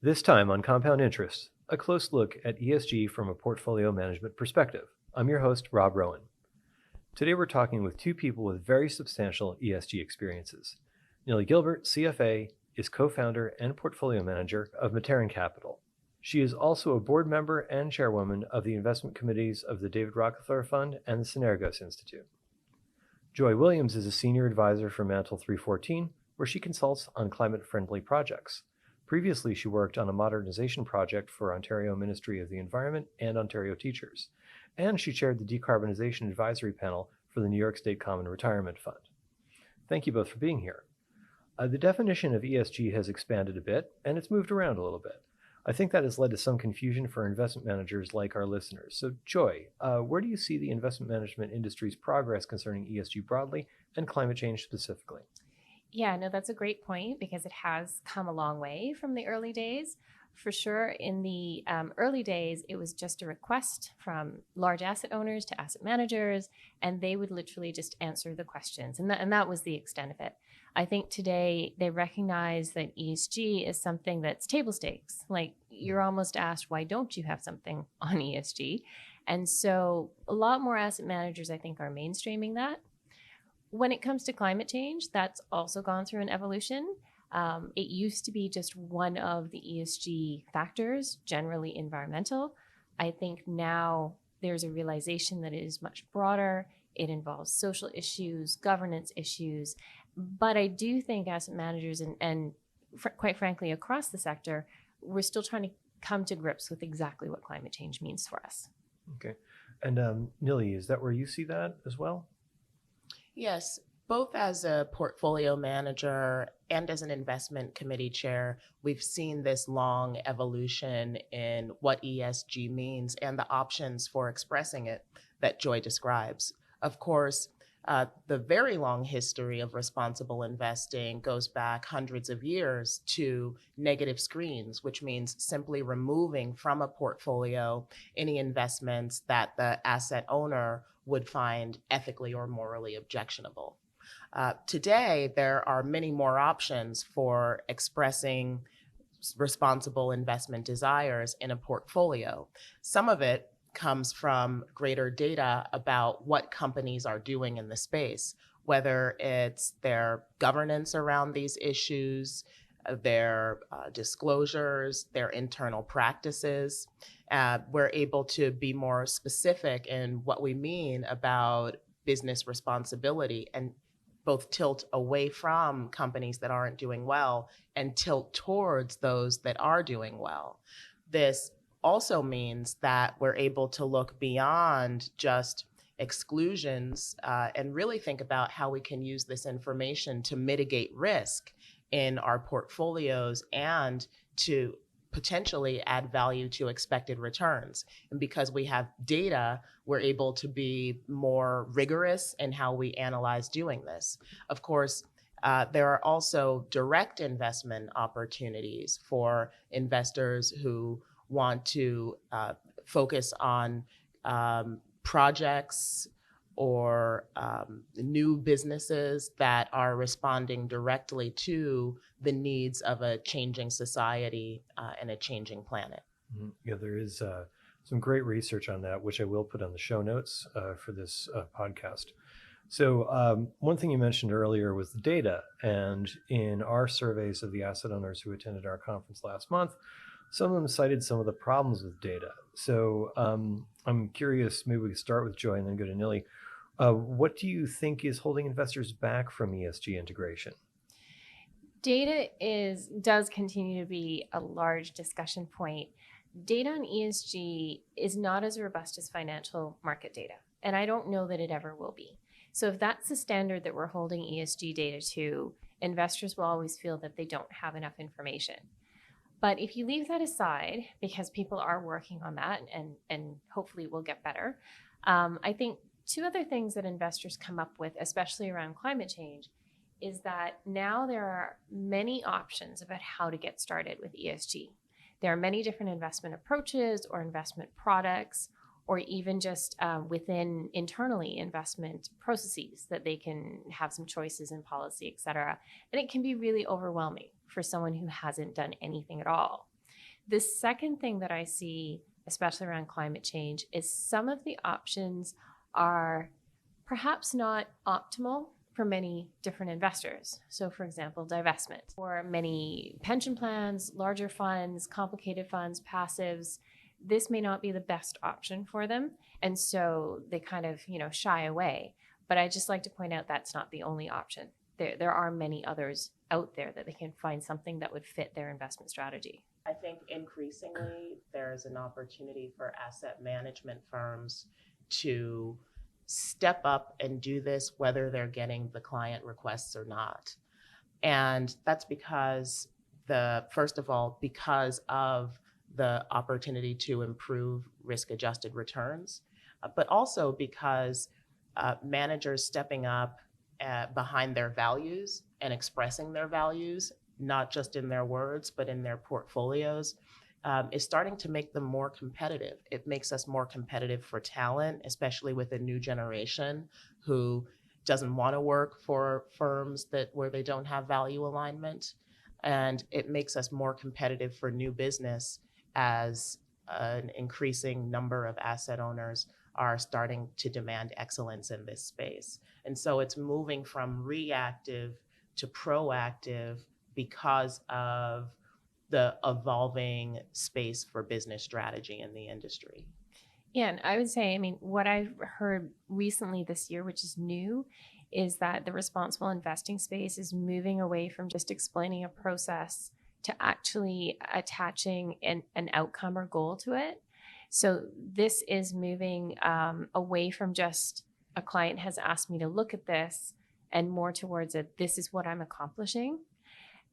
This time on Compound Interest, a close look at ESG from a portfolio management perspective. I'm your host, Rob Rowan. Today we're talking with two people with very substantial ESG experiences. Nilly Gilbert, CFA, is co-founder and portfolio manager of Materin Capital. She is also a board member and chairwoman of the investment committees of the David Rockefeller Fund and the Synergos Institute. Joy Williams is a senior advisor for Mantle 314, where she consults on climate-friendly projects. Previously, she worked on a modernization project for Ontario Ministry of the Environment and Ontario Teachers, and she chaired the Decarbonization Advisory Panel for the New York State Common Retirement Fund. Thank you both for being here. The definition of ESG has expanded a bit, and it's moved around a little bit. I think that has led to some confusion for investment managers like our listeners. So, Joy, where do you see the investment management industry's progress concerning ESG broadly and climate change specifically? Yeah, no, that's a great point because it has come a long way from the early days. For sure, in the early days, it was just a request from large asset owners to asset managers, and they would literally just answer the questions. And that was the extent of it. I think today they recognize that ESG is something that's table stakes. Like you're almost asked, why don't you have something on ESG? And so a lot more asset managers, I think, are mainstreaming that. When it comes to climate change, that's also gone through an evolution. It used to be just one of the ESG factors, generally environmental. I think now there's a realization that it is much broader. It involves social issues, governance issues. But I do think asset managers and quite frankly, across the sector, we're still trying to come to grips with exactly what climate change means for us. Okay. And Nilly, is that where you see that as well? Yes, both as a portfolio manager and as an investment committee chair, we've seen this long evolution in what ESG means and the options for expressing it that Joy describes. Of course, the very long history of responsible investing goes back hundreds of years to negative screens, which means simply removing from a portfolio any investments that the asset owner would find ethically or morally objectionable. Today, there are many more options for expressing responsible investment desires in a portfolio. Some of it comes from greater data about what companies are doing in the space, whether it's their governance around these issues, their disclosures, their internal practices. We're able to be more specific in what we mean about business responsibility and both tilt away from companies that aren't doing well and tilt towards those that are doing well. This also means that we're able to look beyond just exclusions and really think about how we can use this information to mitigate risk in our portfolios and to potentially add value to expected returns. And because we have data, we're able to be more rigorous in how we analyze doing this. Of course, there are also direct investment opportunities for investors who want to focus on projects or new businesses that are responding directly to the needs of a changing society and a changing planet. Mm-hmm. Yeah, there is some great research on that, which I will put on the show notes for this podcast. So one thing you mentioned earlier was the data. And in our surveys of the asset owners who attended our conference last month, some of them cited some of the problems with data. So I'm curious, maybe we could start with Joy and then go to Nilly. What do you think is holding investors back from ESG integration? Data does continue to be a large discussion point. Data on ESG is not as robust as financial market data, and I don't know that it ever will be. So if that's the standard that we're holding ESG data to, investors will always feel that they don't have enough information. But if you leave that aside, because people are working on that and hopefully will get better, I think two other things that investors come up with, especially around climate change, is that now there are many options about how to get started with ESG. There are many different investment approaches or investment products, or even just within internally investment processes that they can have some choices in policy, et cetera. And it can be really overwhelming for someone who hasn't done anything at all. The second thing that I see, especially around climate change, is some of the options are perhaps not optimal for many different investors. So, for example, divestment. For many pension plans, larger funds, complicated funds, passives, this may not be the best option for them. And so they kind of, shy away. But I just like to point out that's not the only option. There are many others out there that they can find something that would fit their investment strategy. I think increasingly there's an opportunity for asset management firms to step up and do this whether they're getting the client requests or not. And that's because first of all, because of the opportunity to improve risk-adjusted returns, but also because managers stepping up behind their values and expressing their values, not just in their words, but in their portfolios, is starting to make them more competitive. It makes us more competitive for talent, especially with a new generation who doesn't want to work for firms where they don't have value alignment. And it makes us more competitive for new business as an increasing number of asset owners are starting to demand excellence in this space. And so it's moving from reactive to proactive because of the evolving space for business strategy in the industry. Yeah, and I would say, what I've heard recently this year, which is new, is that the responsible investing space is moving away from just explaining a process to actually attaching an outcome or goal to it. So this is moving away from just a client has asked me to look at this and more towards this is what I'm accomplishing.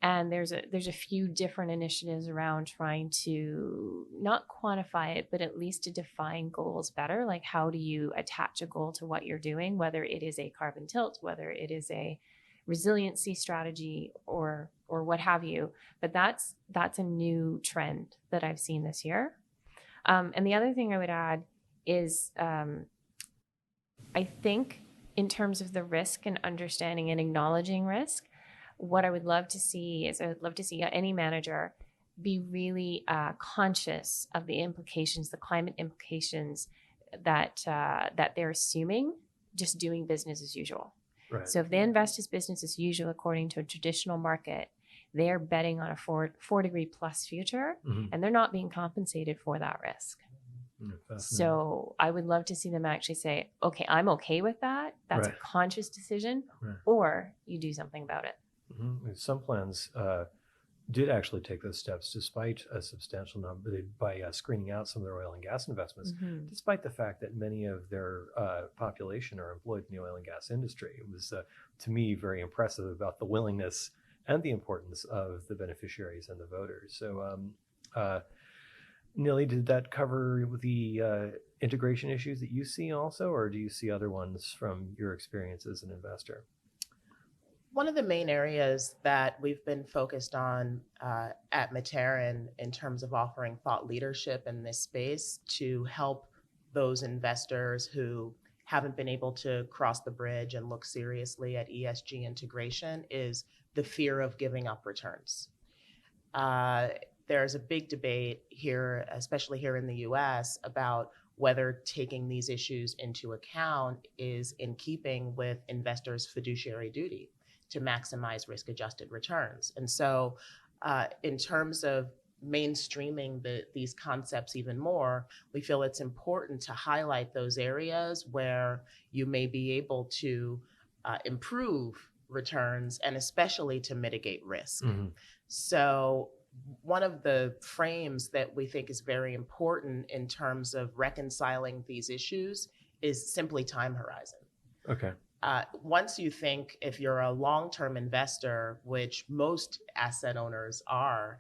And there's a few different initiatives around trying to not quantify it, but at least to define goals better. Like, how do you attach a goal to what you're doing, whether it is a carbon tilt, whether it is a resiliency strategy or what have you. But that's a new trend that I've seen this year. And the other thing I would add is I think in terms of the risk and understanding and acknowledging risk, what I would love to see is I would love to see any manager be really conscious of the implications, the climate implications that they're assuming just doing business as usual. Right. So if they invest as business as usual according to a traditional market, they are betting on a 4-degree plus future, and they're not being compensated for that risk. So I would love to see them actually say, okay, I'm okay with that. That's a conscious decision, or you do something about it. Some plans did actually take those steps despite a substantial number by screening out some of their oil and gas investments, despite the fact that many of their population are employed in the oil and gas industry. It was, to me, very impressive about the willingness and the importance of the beneficiaries and the voters. So, Nilly, did that cover the integration issues that you see also, or do you see other ones from your experience as an investor? One of the main areas that we've been focused on at Materin in terms of offering thought leadership in this space to help those investors who haven't been able to cross the bridge and look seriously at ESG integration is the fear of giving up returns. There's a big debate here, especially here in the US, about whether taking these issues into account is in keeping with investors' fiduciary duty to maximize risk-adjusted returns. And so in terms of mainstreaming these concepts even more, we feel it's important to highlight those areas where you may be able to improve returns and especially to mitigate risk. So one of the frames that we think is very important in terms of reconciling these issues is simply time horizon. Okay. Once you think, if you're a long-term investor, which most asset owners are,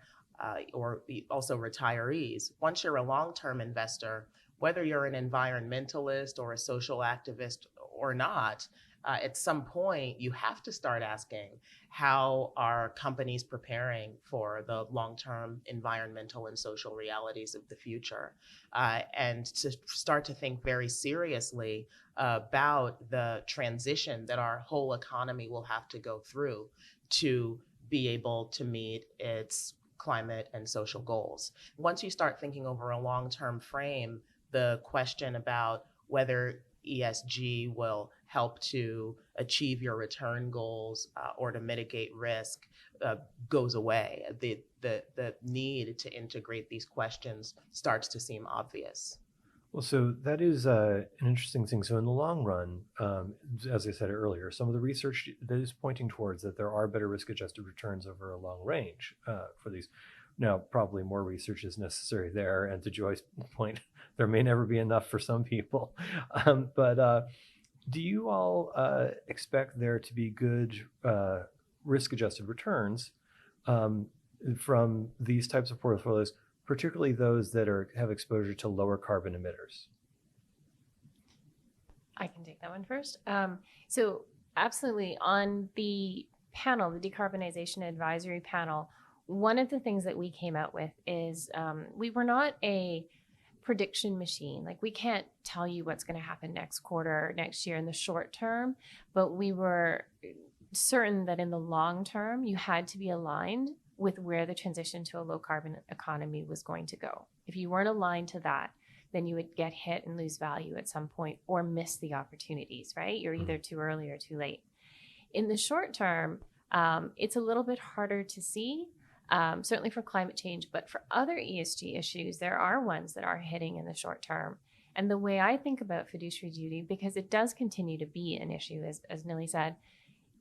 or also retirees, once you're a long-term investor, whether you're an environmentalist or a social activist or not, at some point you have to start asking, how are companies preparing for the long-term environmental and social realities of the future? And to start to think very seriously about the transition that our whole economy will have to go through to be able to meet its climate and social goals. Once you start thinking over a long-term frame, the question about whether ESG will help to achieve your return goals or to mitigate risk goes away. The need to integrate these questions starts to seem obvious. Well, so that is an interesting thing. So in the long run, as I said earlier, some of the research that is pointing towards that there are better risk-adjusted returns over a long range for these. Now, probably more research is necessary there. And to Joy's point, there may never be enough for some people. But do you all expect there to be good risk-adjusted returns from these types of portfolios, particularly those that have exposure to lower carbon emitters? I can take that one first. So absolutely, on the panel, the Decarbonization Advisory Panel, one of the things that we came out with is we were not a prediction machine. Like, we can't tell you what's going to happen next quarter or next year in the short term, but we were certain that in the long term, you had to be aligned with where the transition to a low carbon economy was going to go. If you weren't aligned to that, then you would get hit and lose value at some point or miss the opportunities, right? You're either too early or too late. In the short term, it's a little bit harder to see, certainly for climate change, but for other ESG issues, there are ones that are hitting in the short term. And the way I think about fiduciary duty, because it does continue to be an issue, as Nili said,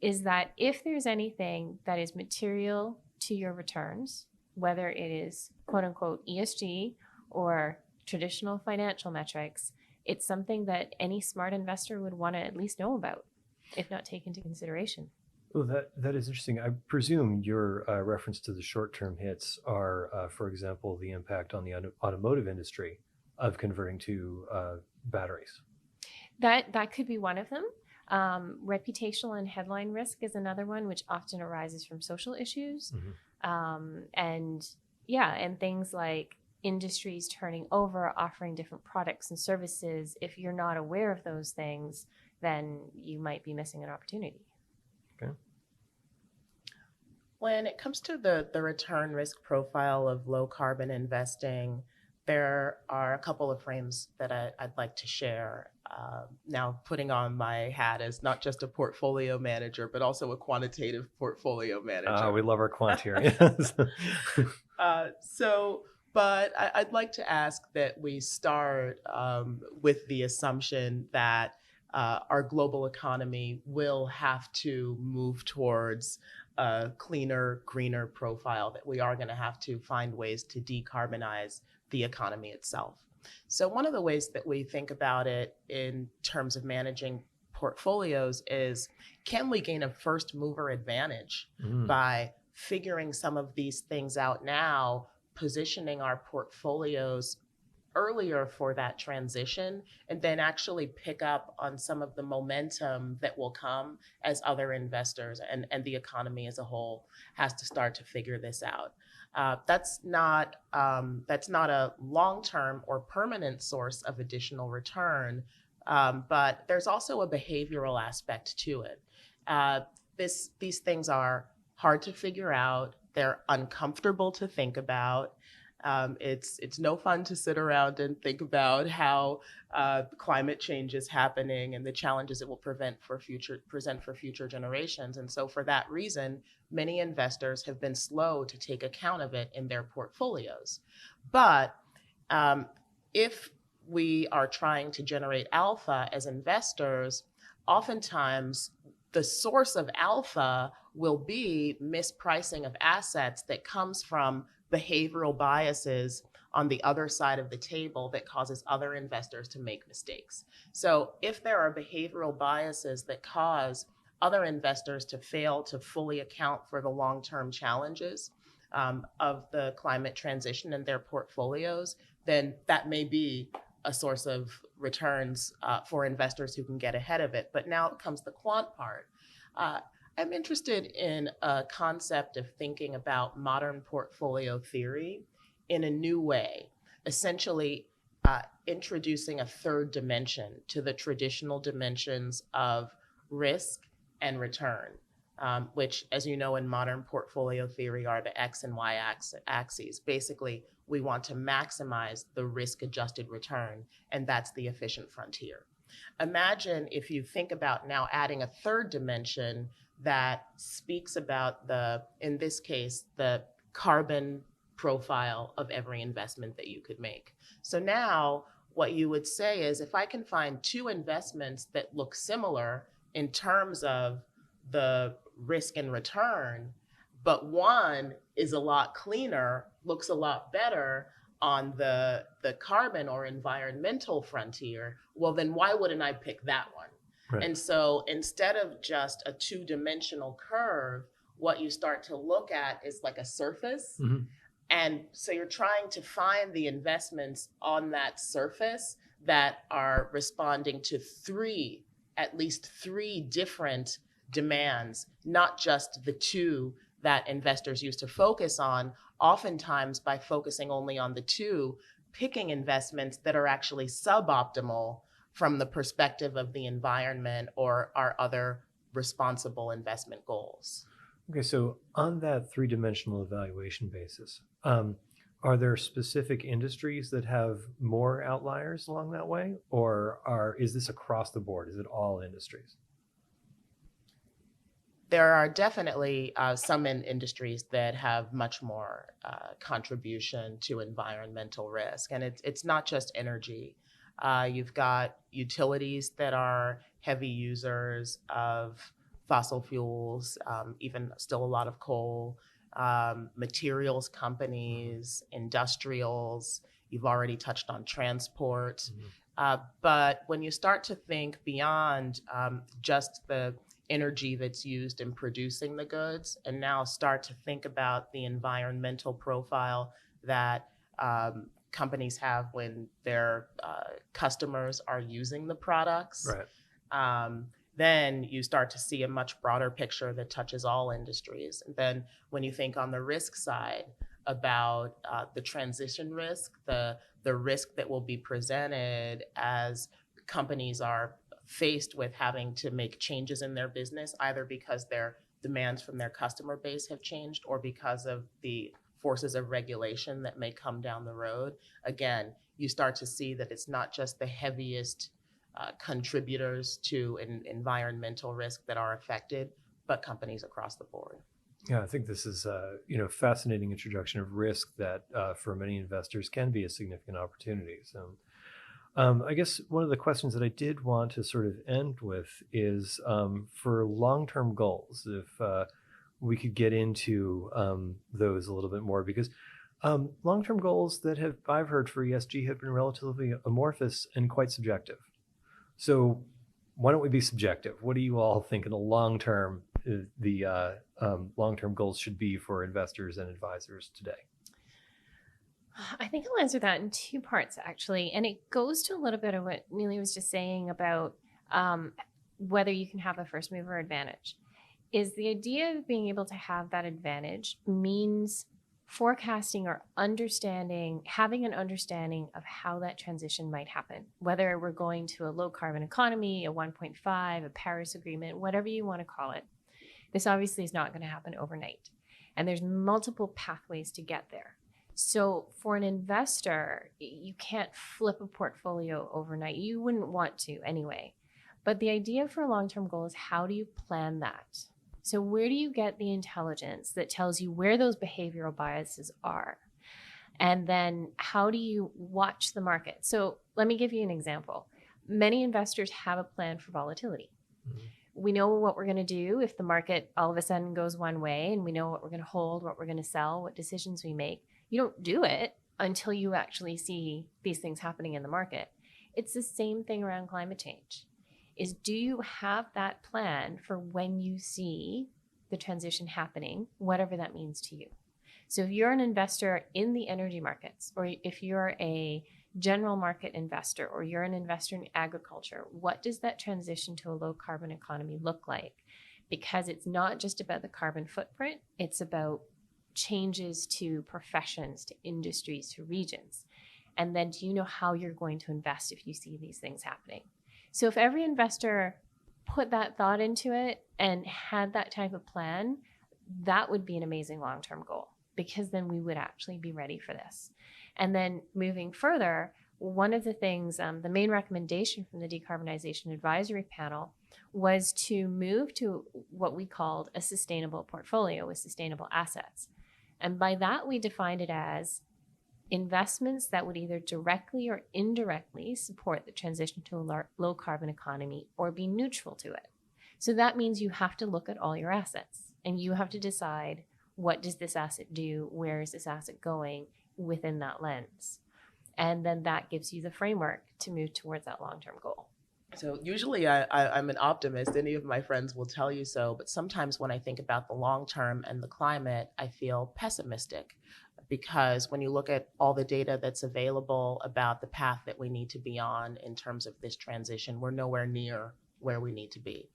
is that if there's anything that is material to your returns, whether it is quote unquote ESG or traditional financial metrics, it's something that any smart investor would want to at least know about, if not take into consideration. Well, that is interesting. I presume your reference to the short-term hits are, for example, the impact on the automotive industry of converting to batteries. That could be one of them. Reputational and headline risk is another one, which often arises from social issues. And things like industries turning over, offering different products and services. If you're not aware of those things, then you might be missing an opportunity. Okay. When it comes to the return risk profile of low carbon investing, there are a couple of frames that I'd like to share. Now, putting on my hat as not just a portfolio manager, but also a quantitative portfolio manager. We love our quant here. But I'd like to ask that we start with the assumption that our global economy will have to move towards a cleaner, greener profile, that we are going to have to find ways to decarbonize the economy itself. So one of the ways that we think about it in terms of managing portfolios is, can we gain a first mover advantage by figuring some of these things out now, positioning our portfolios earlier for that transition, and then actually pick up on some of the momentum that will come as other investors and the economy as a whole has to start to figure this out. That's not a long-term or permanent source of additional return, but there's also a behavioral aspect to it. These things are hard to figure out. They're uncomfortable to think about. It's no fun to sit around and think about how climate change is happening and the challenges it will present for future generations. And so for that reason, many investors have been slow to take account of it in their portfolios. But if we are trying to generate alpha as investors, oftentimes the source of alpha will be mispricing of assets that comes from behavioral biases on the other side of the table that causes other investors to make mistakes. So if there are behavioral biases that cause other investors to fail to fully account for the long-term challenges of the climate transition in their portfolios, then that may be a source of returns for investors who can get ahead of it. But now comes the quant part. I'm interested in a concept of thinking about modern portfolio theory in a new way, essentially introducing a third dimension to the traditional dimensions of risk and return. which, as you know, in modern portfolio theory are the X and Y axes. Basically, we want to maximize the risk-adjusted return, and that's the efficient frontier. Imagine if you think about now adding a third dimension that speaks about in this case, the carbon profile of every investment that you could make. So now what you would say is, if I can find two investments that look similar in terms of the risk and return, but one is a lot cleaner, looks a lot better on the carbon or environmental frontier, well, then why wouldn't I pick that one? Right. And so instead of just a two-dimensional curve, what you start to look at is like a surface. Mm-hmm. And so you're trying to find the investments on that surface that are responding to at least three different demands, not just the two that investors used to focus on. Oftentimes, by focusing only on the two, picking investments that are actually suboptimal from the perspective of the environment or our other responsible investment goals. Okay, so on that three-dimensional evaluation basis, are there specific industries that have more outliers along that way, or is this across the board? Is it all industries? There are definitely some industries that have much more contribution to environmental risk, and it's not just energy. You've got utilities that are heavy users of fossil fuels, even still a lot of coal, materials companies, industrials. You've already touched on transport. Mm-hmm. But when you start to think beyond just the energy that's used in producing the goods, and now start to think about the environmental profile that companies have when their customers are using the products, right. Then you start to see a much broader picture that touches all industries. And then when you think on the risk side about the transition risk, the risk that will be presented as companies are faced with having to make changes in their business, either because their demands from their customer base have changed or because of the forces of regulation that may come down the road. Again, you start to see that it's not just the heaviest contributors to environmental risk that are affected, but companies across the board. Yeah, I think this is a fascinating introduction of risk that for many investors can be a significant opportunity. So I guess one of the questions that I did want to sort of end with is for long-term goals, if we could get into those a little bit more, because long-term goals that I've heard for ESG have been relatively amorphous and quite subjective. So why don't we be subjective? What do you all think in the long term the long-term goals should be for investors and advisors today? I think I'll answer that in two parts, actually. And it goes to a little bit of what Neely was just saying about whether you can have a first mover advantage. Is the idea of being able to have that advantage means forecasting or having an understanding of how that transition might happen, whether we're going to a low carbon economy, a 1.5, a Paris Agreement, whatever you want to call it. This obviously is not going to happen overnight. And there's multiple pathways to get there. So for an investor, you can't flip a portfolio overnight. You wouldn't want to anyway. But the idea for a long-term goal is, how do you plan that? So where do you get the intelligence that tells you where those behavioral biases are? And then how do you watch the market? So let me give you an example. Many investors have a plan for volatility. Mm-hmm. We know what we're going to do if the market all of a sudden goes one way, and we know what we're going to hold, what we're going to sell, what decisions we make. You don't do it until you actually see these things happening in the market. It's the same thing around climate change. Is, do you have that plan for when you see the transition happening, whatever that means to you? So if you're an investor in the energy markets, or if you're a general market investor, or you're an investor in agriculture, what does that transition to a low carbon economy look like? Because it's not just about the carbon footprint, it's about changes to professions, to industries, to regions. And then do you know how you're going to invest if you see these things happening? So if every investor put that thought into it and had that type of plan, that would be an amazing long-term goal, because then we would actually be ready for this. And then moving further, one of the things, the main recommendation from the Decarbonization Advisory Panel was to move to what we called a sustainable portfolio with sustainable assets. And by that, we defined it as investments that would either directly or indirectly support the transition to a low carbon economy or be neutral to it. So that means you have to look at all your assets and you have to decide, what does this asset do? Where is this asset going within that lens? And then that gives you the framework to move towards that long-term goal. So usually I'm an optimist. Any of my friends will tell you so. But sometimes when I think about the long term and the climate, I feel pessimistic, because when you look at all the data that's available about the path that we need to be on in terms of this transition, we're nowhere near where we need to be.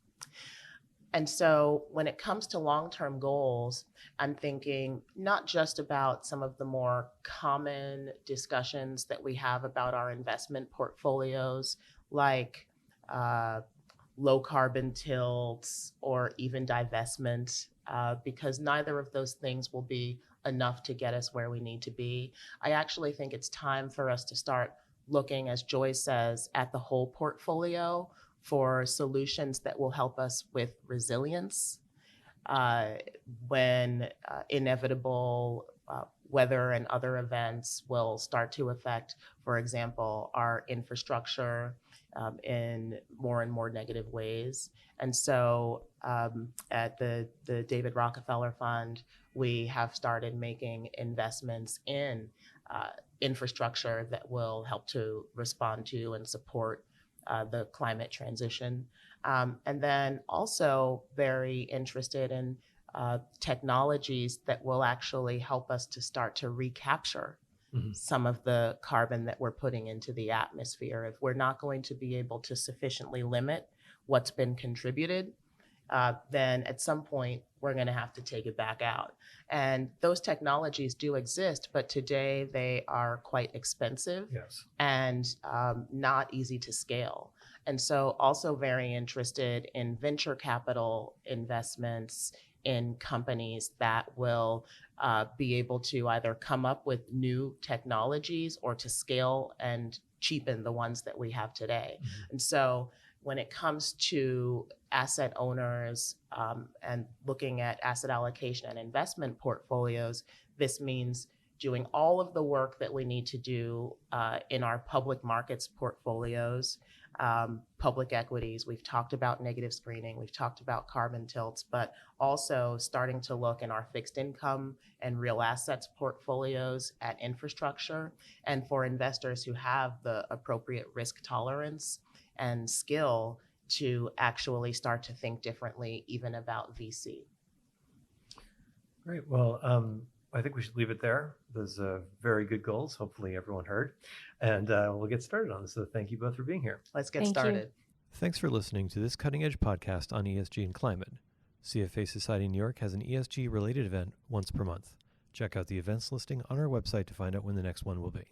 And so when it comes to long-term goals, I'm thinking not just about some of the more common discussions that we have about our investment portfolios, like low carbon tilts or even divestment, because neither of those things will be enough to get us where we need to be. I actually think it's time for us to start looking, as Joy says, at the whole portfolio for solutions that will help us with resilience when inevitable weather and other events will start to affect, for example, our infrastructure in more and more negative ways. And so at the David Rockefeller Fund, we have started making investments in infrastructure that will help to respond to and support the climate transition. And then also very interested in technologies that will actually help us to start to recapture some of the carbon that we're putting into the atmosphere. If we're not going to be able to sufficiently limit what's been contributed, then at some point we're going to have to take it back out. And those technologies do exist, but today they are quite expensive. Yes. And not easy to scale. And so also very interested in venture capital investments in companies that will be able to either come up with new technologies or to scale and cheapen the ones that we have today. And so when it comes to asset owners and looking at asset allocation and investment portfolios, this means doing all of the work that we need to do in our public markets portfolios, public equities. We've talked about negative screening, we've talked about carbon tilts, but also starting to look in our fixed income and real assets portfolios at infrastructure, and for investors who have the appropriate risk tolerance and skill to actually start to think differently even about VC. Great. Well, I think we should leave it there. Those very good goals. Hopefully everyone heard. And we'll get started on this. So thank you both for being here. Let's get Thank you. started. Thanks for listening to this Cutting Edge podcast on ESG and climate. CFA Society New York has an ESG related event once per month. Check out the events listing on our website to find out when the next one will be.